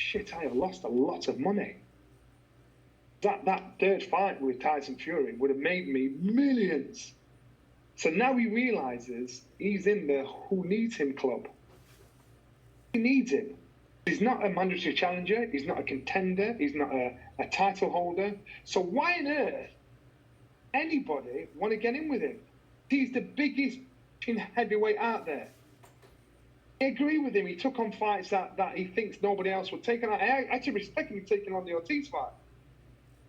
shit, I have lost a lot of money. That third fight with Tyson Fury would have made me millions. So now he realizes he's in the who needs him club. He needs him. He's not a mandatory challenger. He's not a contender. He's not a title holder. So why on earth anybody want to get in with him? He's the biggest heavyweight out there. I agree with him. He took on fights that he thinks nobody else would take on. I actually respect him taking on the Ortiz fight.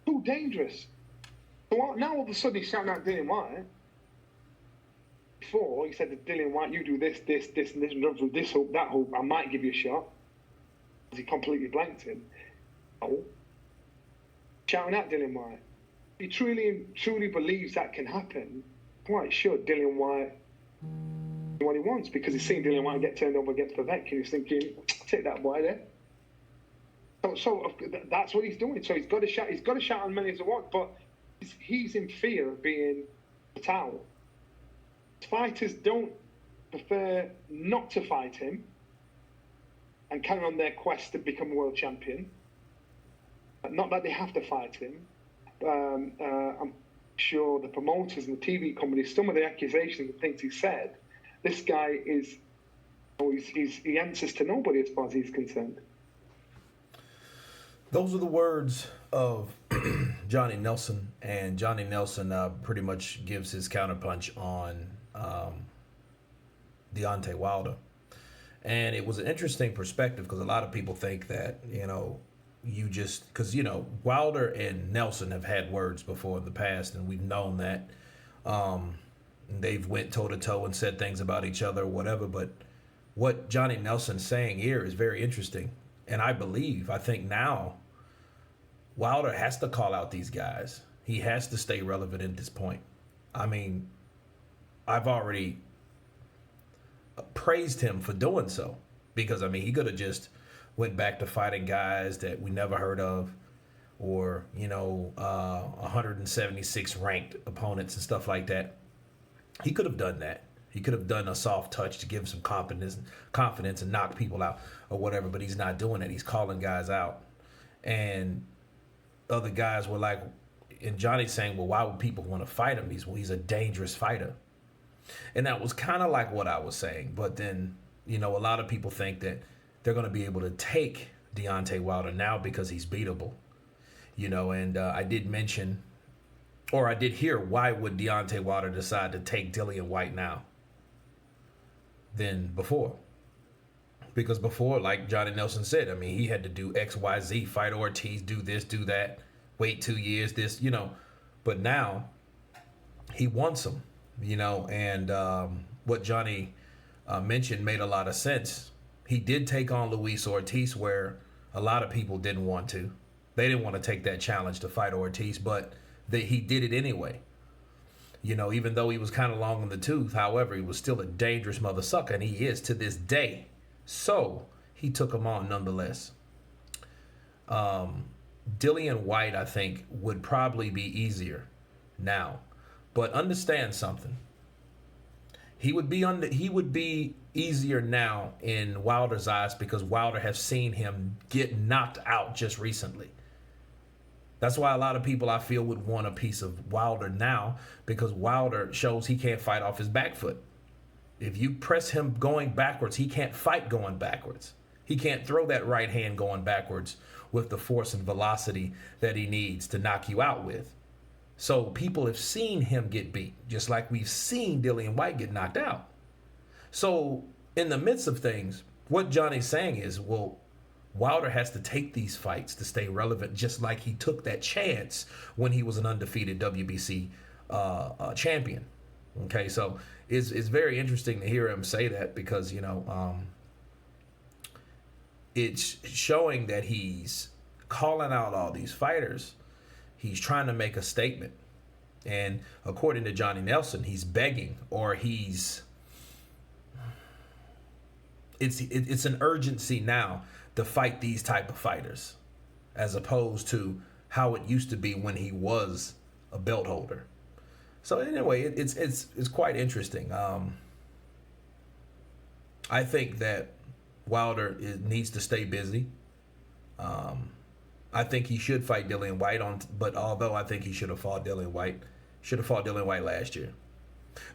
Too dangerous. So now all of a sudden he's shouting out Dillian White. Before he said to Dillian White, you do this, and this hope, that hope, I might give you a shot. He completely blanked him. Oh. Shouting at Dillian White. He truly believes that can happen. Quite sure Dillian White what he wants, because he's seen Dillian White get turned over against Povetkin. He's thinking, take that boy there. So that's what he's doing. So he's got to shout on many as he wants, but he's in fear of being a towel. Fighters don't prefer not to fight him and carry on their quest to become a world champion. Not that they have to fight him. I'm sure the promoters and the TV companies, some of the accusations and things he said, this guy he answers to nobody as far as he's concerned. Those are the words of Johnny Nelson, and Johnny Nelson pretty much gives his counterpunch on Deontay Wilder. And it was an interesting perspective, because a lot of people think that, because Wilder and Nelson have had words before in the past, and we've known that they've went toe-to-toe and said things about each other or whatever. But what Johnny Nelson's saying here is very interesting. And I think now Wilder has to call out these guys. He has to stay relevant at this point. I mean, I've already praised him for doing so, because, he could have just went back to fighting guys that we never heard of, or, 176 ranked opponents and stuff like that. He could have done that. He could have done a soft touch to give some confidence and knock people out or whatever, but he's not doing it. He's calling guys out. And other guys were like, and Johnny's saying, well, why would people want to fight him? He's a dangerous fighter. And that was kind of like what I was saying. But then, a lot of people think that they're going to be able to take Deontay Wilder now because he's beatable. And I did mention, or I did hear, why would Deontay Wilder decide to take Dillian White now than before? Because before, like Johnny Nelson said, he had to do X, Y, Z, fight Ortiz, do this, do that, wait 2 years, this, But now he wants him, and what Johnny mentioned made a lot of sense. He did take on Luis Ortiz, where a lot of people didn't want to. They didn't want to take that challenge to fight Ortiz, but he did it anyway. Even though he was kind of long in the tooth, however, he was still a dangerous mother sucker, and he is to this day. So he took him on nonetheless. Dillian White, I think, would probably be easier now, but understand something. He would be easier now in Wilder's eyes, because Wilder has seen him get knocked out just recently. That's why a lot of people, I feel, would want a piece of Wilder now, because Wilder shows he can't fight off his back foot. If you press him going backwards, he can't fight going backwards. He can't throw that right hand going backwards with the force and velocity that he needs to knock you out with. So people have seen him get beat, just like we've seen Dillian White get knocked out. So in the midst of things, what Johnny's saying is, well, Wilder has to take these fights to stay relevant, just like he took that chance when he was an undefeated WBC champion. Okay, so it's very interesting to hear him say that, because, it's showing that he's calling out all these fighters. He's trying to make a statement. And according to Johnny Nelson, he's begging, or it's an urgency now to fight these type of fighters, as opposed to how it used to be when he was a belt holder. So anyway, it's quite interesting. I think that Wilder needs to stay busy. I think he should fight Dillian White but although I think he should have fought Dillian White last year.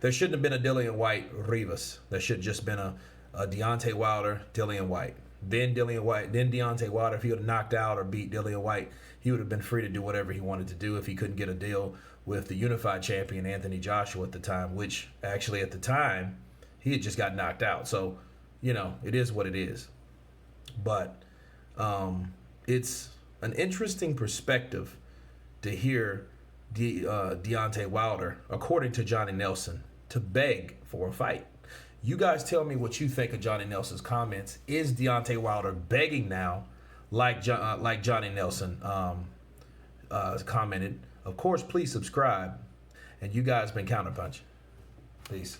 There shouldn't have been a Dillian White Rivas. There should have just been a Deontay Wilder, Dillian White. Then Deontay Wilder, if he would have knocked out or beat Dillian White, he would have been free to do whatever he wanted to do if he couldn't get a deal with the unified champion Anthony Joshua at the time, which actually at the time he had just got knocked out. So, it is what it is. But it's an interesting perspective to hear Deontay Wilder, according to Johnny Nelson, to beg for a fight. You guys tell me what you think of Johnny Nelson's comments. Is Deontay Wilder begging now, like Johnny Nelson commented? Of course, please subscribe. And you guys been Counterpunch. Peace.